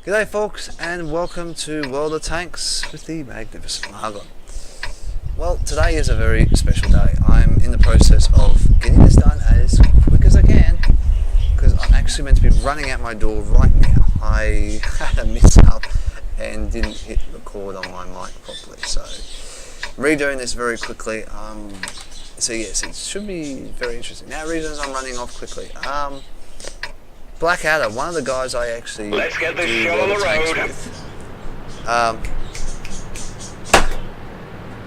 G'day folks, and welcome to World of Tanks with the Magnificent Margon. Well, today is a very special day. I'm in the process of getting this done as quick as I can because I'm actually meant to be running out my door right now. I had a mix up and didn't hit record on my mic properly, so I'm redoing this very quickly. So yes, it should be very interesting. Now, reasons I'm running off quickly. Blackadder, one of the guys I actually Let's get this do show World on of the Tanks road.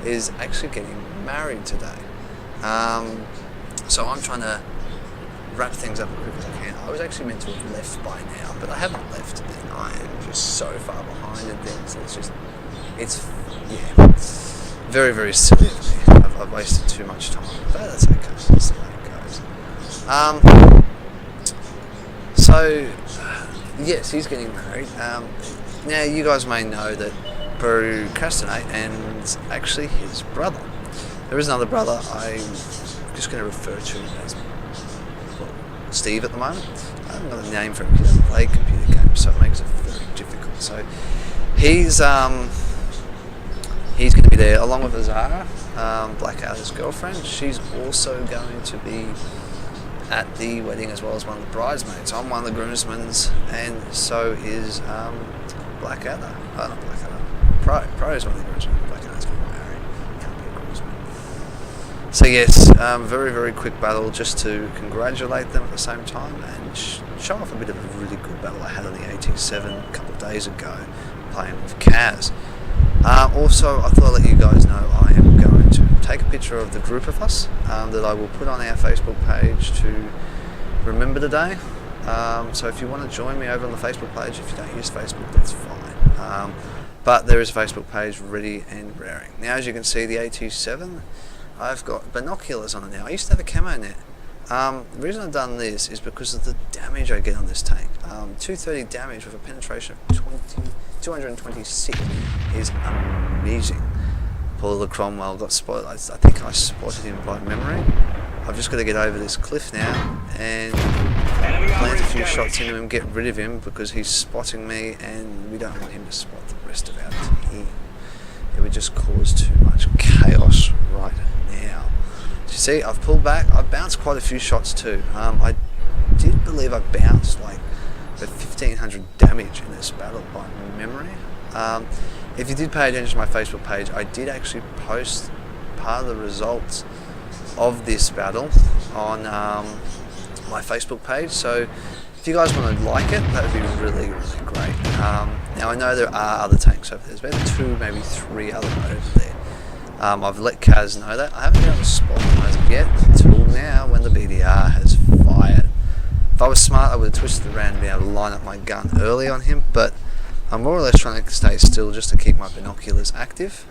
with, is actually getting married today. So I'm trying to wrap things up as quick as I can. I was actually meant to have left by now, but I haven't left, and I am just so far behind in things. It's very, very silly of me. I've wasted too much time, but that's okay. That's the way it goes. So, yes, he's getting married. Now, you guys may know that Procrastinate and actually his brother. There is another brother. I'm just going to refer to him as Steve at the moment. I haven't got a name for him. He doesn't play computer games, so it makes it very difficult. So, he's going to be there along with Azara, Blackadder's girlfriend. She's also going to be at the wedding as well as one of the bridesmaids. I'm one of the groomsmen's, and so is Blackadder. Oh, not Blackadder. Pro is one of the groomsmen. Blackadder's getting married. Can't be a groomsman. So yes, very, very quick battle just to congratulate them at the same time and show off a bit of a really good battle I had on the AT7 a couple of days ago playing with Kaz. Also, I thought I'd let you guys know I am going to take a picture of the group of us that I will put on our Facebook page to remember the day. So if you want to join me over on the Facebook page, if you don't use Facebook, that's fine. But there is a Facebook page ready and raring. Now, as you can see, the AT7, I've got binoculars on it now. I used to have a camo net. The reason I've done this is because of the damage I get on this tank. 230 damage with a penetration of 226 is amazing. Paul the Cromwell got spotted. I think I spotted him by memory. I've just got to get over this cliff now and plant a few shots into him, get rid of him because he's spotting me and we don't want him to spot the rest of our team. It would just cause too much chaos right now. You see, I've pulled back. I've bounced quite a few shots too. I did believe I bounced like 1,500 damage in this battle by memory. If you did pay attention to my Facebook page, I did actually post part of the results of this battle on my Facebook page. So if you guys want to like it, that would be really, really great. Now I know there are other tanks over there. There's about 2, maybe 3 other over there. I've let Kaz know that. I haven't been able to spot them as of yet until now when the BDR has fired. If I was smart, I would have twisted around and been able to line up my gun early on him, but I'm more or less trying to stay still just to keep my binoculars active.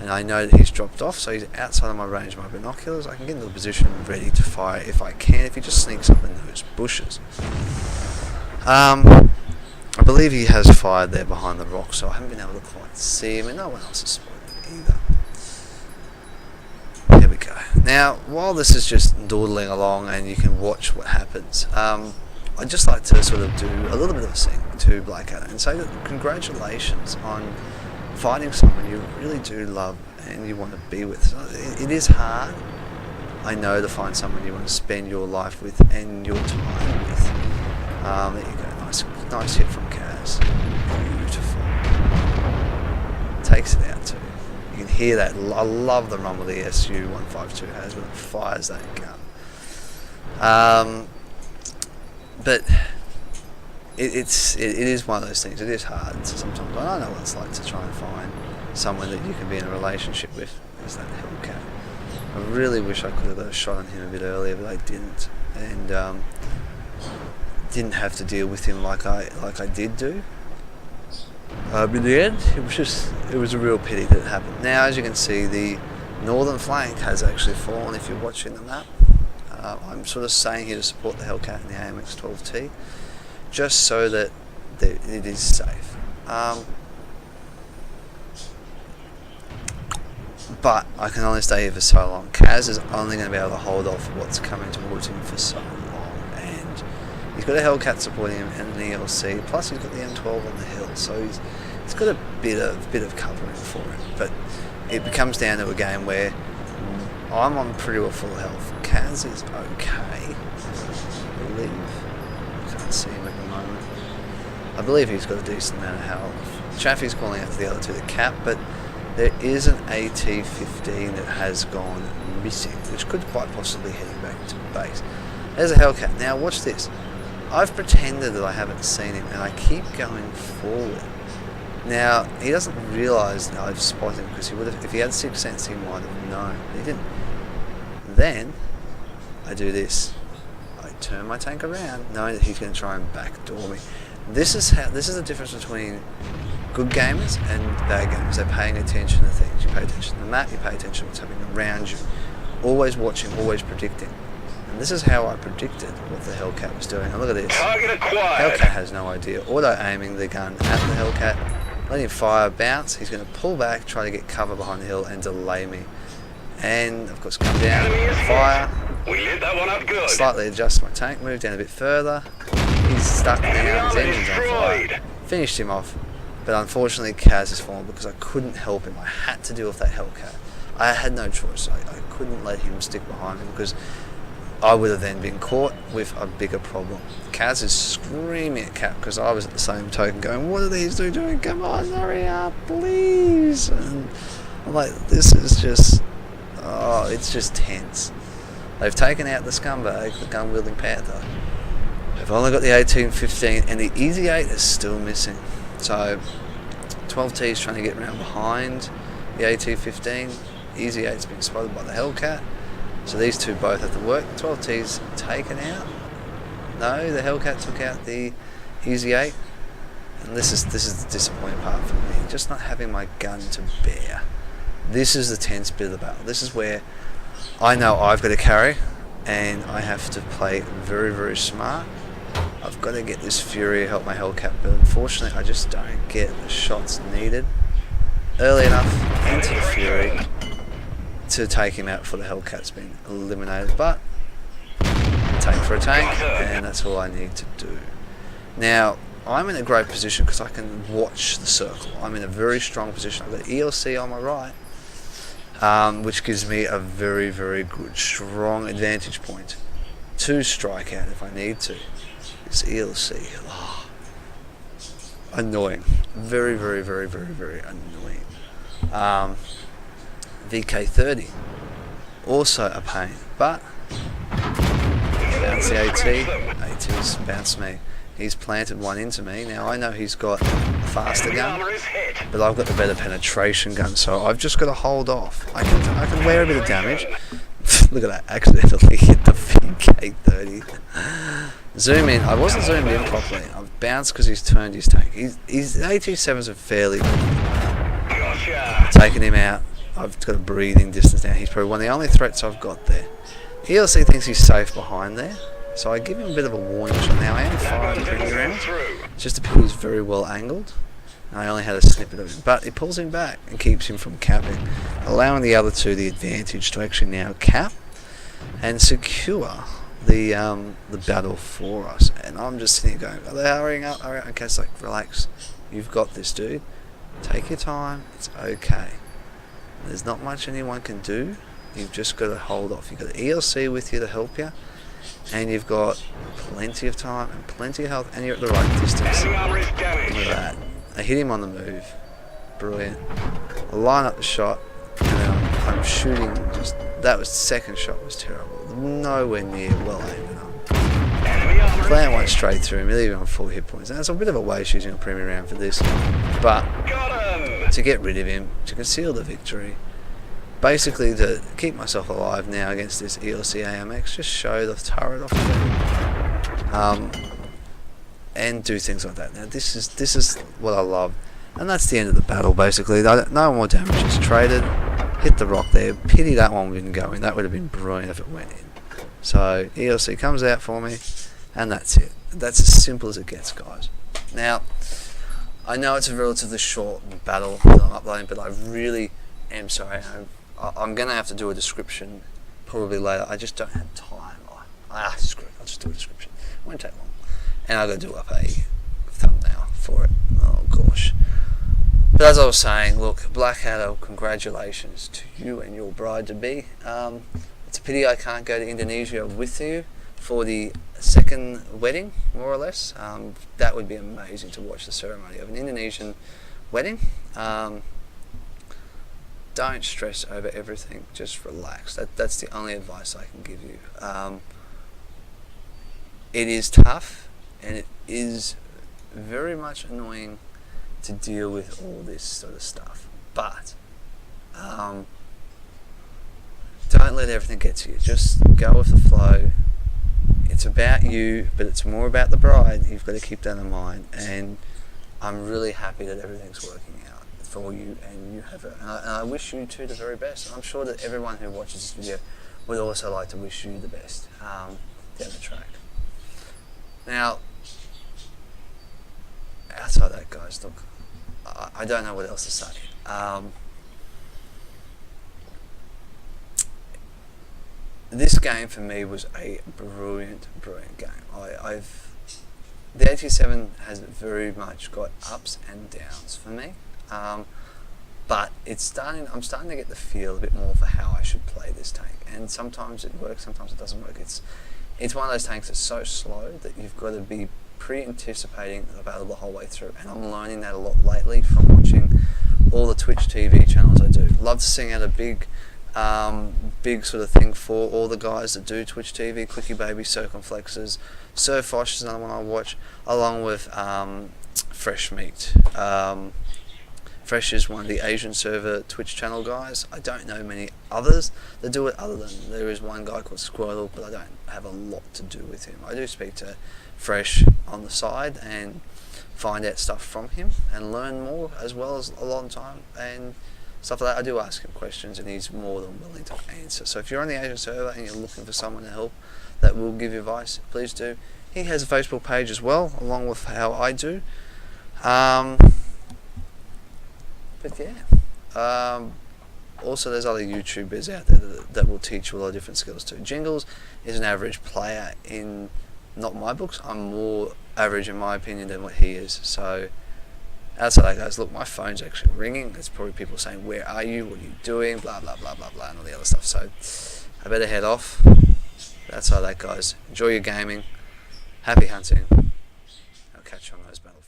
And I know that he's dropped off, so he's outside of my range of my binoculars. I can get into the position ready to fire if I can, if he just sneaks up in those bushes. I believe he has fired there behind the rock, so I haven't been able to quite see him, and no one else has spotted him either. There we go. Now, while this is just dawdling along and you can watch what happens, I'd just like to sort of do a little bit of a sing to Blackadder and say that congratulations on finding someone you really do love and you want to be with. So it is hard, I know, to find someone you want to spend your life with and your time with. There you go, nice hit from Kaz. Beautiful. Takes it out too. You can hear that. I love the rumble the SU-152 has when it fires that gun. But it is one of those things. It is hard sometimes. I don't know what it's like to try and find someone that you can be in a relationship with. Is that Hellcat? I really wish I could have got a shot on him a bit earlier, but I didn't, and didn't have to deal with him like I did do. In the end, it was a real pity that it happened. Now, as you can see, the northern flank has actually fallen. If you're watching the map, I'm sort of staying here to support the Hellcat and the AMX-12T, just so that it is safe. But I can only stay here for so long. Kaz is only going to be able to hold off what's coming towards him for so long, and He's got a Hellcat supporting him and an ELC, plus he's got the M12 on the hill, so he's got a bit of covering for him. But it becomes down to a game where I'm on pretty well full health. Kaz is okay, I believe. I can't see him at the moment. I believe he's got a decent amount of health. Chaffee's calling out to the other two to cap, but there is an AT-15 that has gone missing, which could quite possibly heading back to base. There's a Hellcat. Now watch this. I've pretended that I haven't seen him, and I keep going forward. Now he doesn't realise that I've spotted him, because he would have, if he had sixth sense, he might have known. He didn't. Then I do this. I turn my tank around, knowing that he's going to try and backdoor me. This is the difference between good gamers and bad gamers. They're paying attention to things. You pay attention to the map, you pay attention to what's happening around you. Always watching, always predicting. And this is how I predicted what the Hellcat was doing. And look at this. Target acquired. Hellcat has no idea. Auto-aiming the gun at the Hellcat, letting fire bounce. He's going to pull back, try to get cover behind the hill and delay me. And of course come down, fire. We lit that one up good. Slightly adjust my tank, move down a bit further. He's stuck now, his engine's on fire. Finished him off. But unfortunately Kaz has fallen because I couldn't help him. I had to deal with that Hellcat. I had no choice. I couldn't let him stick behind me, because I would have then been caught with a bigger problem. Kaz is screaming at Cap, because I was at the same token going, what are these two doing? Come on, hurry up, please. And I'm like, this is just, oh, it's just tense. They've taken out the scumbag, the gun-wielding Panther. They've only got the 18-15, and the Easy 8 is still missing. So 12T is trying to get around behind the AT-15. Easy 8's been spotted by the Hellcat. So these two both have to work. 12T's taken out. No, the Hellcat took out the Easy 8. And this is the disappointing part for me. Just not having my gun to bear. This is the tense bit of the battle. This is where I know I've got to carry, and I have to play very, very smart. I've got to get this Fury, help my Hellcat, but unfortunately I just don't get the shots needed early enough into the Fury to take him out before the Hellcat's been eliminated. But tank for a tank, and that's all I need to do. Now I'm in a great position because I can watch the circle. I'm in a very strong position. I've got ELC on my right, which gives me a very, very good, strong advantage point to strike out if I need to. This ELC, oh, annoying, very, very, very, very, very annoying. VK30, also a pain, but bounce the AT's bounced me. He's planted one into me. Now I know he's got a faster gun, but I've got the better penetration gun, so I've just got to hold off. I can wear a bit of damage. Look at that, accidentally hit the VK30. Zoom in. I wasn't zoomed in properly. I've bounced because he's turned his tank. His AT-7s are fairly taking him out. I've got a breathing distance now. He's probably one of the only threats I've got there. ELC thinks he's safe behind there, so I give him a bit of a warning shot. Now I am firing pretty round, just to people who's very well angled. I only had a snippet of him, but it pulls him back and keeps him from capping, allowing the other two the advantage to actually now cap and secure the battle for us. And I'm just sitting here going, are they hurrying up? Okay, it's like, relax, you've got this, dude. Take your time, it's okay. There's not much anyone can do. You've just got to hold off. You've got the ELC with you to help you, and you've got plenty of time and plenty of health, and you're at the right distance. Look at that. I hit him on the move. Brilliant. I line up the shot, and then I'm shooting. Just that was second shot was terrible. Nowhere near well aimed enough. Plant went straight through him, even on full hit points. And it's a bit of a waste using a premium round for this, but to get rid of him, to conceal the victory, basically to keep myself alive now against this ELC AMX, just show the turret off the and do things like that. Now this is what I love, and that's the end of the battle basically. No more damage is traded. Hit the rock there. Pity that one didn't go in. That would have been brilliant if it went in. So ELC comes out for me, and that's it. That's as simple as it gets, guys. Now I know it's a relatively short battle that I'm uploading, but I really am sorry. I'm going to have to do a description probably later. I just don't have time. Screw it. I'll just do a description. It won't take long. and I got to do up a thumbnail for it. Oh gosh. But as I was saying, look, Blackadder, congratulations to you and your bride-to-be. It's a pity I can't go to Indonesia with you for the second wedding, more or less. That would be amazing to watch the ceremony of an Indonesian wedding. Don't stress over everything, just relax. That's the only advice I can give you. It is tough, and it is very much annoying to deal with all this sort of stuff, but don't let everything get to you. Just go with the flow. It's about you, but it's more about the bride. You've got to keep that in mind, and I'm really happy that everything's working out for you, and you have it. And I wish you two the very best. And I'm sure that everyone who watches this video would also like to wish you the best down the track. Now, outside that, guys, look, I don't know what else to say. This game for me was a brilliant game. The 87 has very much got ups and downs for me, but I'm starting to get the feel a bit more for how I should play this tank. And sometimes it works, sometimes it doesn't work. It's one of those tanks that's so slow that you've got to be pre-anticipating the battle the whole way through. And I'm learning that a lot lately from watching all the Twitch TV channels I do. Love to sing out a big sort of thing for all the guys that do Twitch TV. Quickie Baby, Circonflexes, Sir Fosh is another one I watch, along with Fresh Meat. Fresh is one of the Asian server Twitch channel guys. I don't know many others that do it, other than there is one guy called Squirtle, but I don't have a lot to do with him. I do speak to Fresh on the side and find out stuff from him and learn more, as well as a lot of time and stuff like that. I do ask him questions, and he's more than willing to answer. So if you're on the Asian server and you're looking for someone to help that will give you advice, please do. He has a Facebook page as well, along with how I do. But yeah, also there's other YouTubers out there that will teach you a lot of different skills too. Jingles is an average player in not my books. I'm more average in my opinion than what he is. So outside that, guys, look, my phone's actually ringing. There's probably people saying, where are you, what are you doing, blah blah blah blah blah, and all the other stuff. So I better head off. Outside that, guys, enjoy your gaming, happy hunting. I'll catch you on those battles.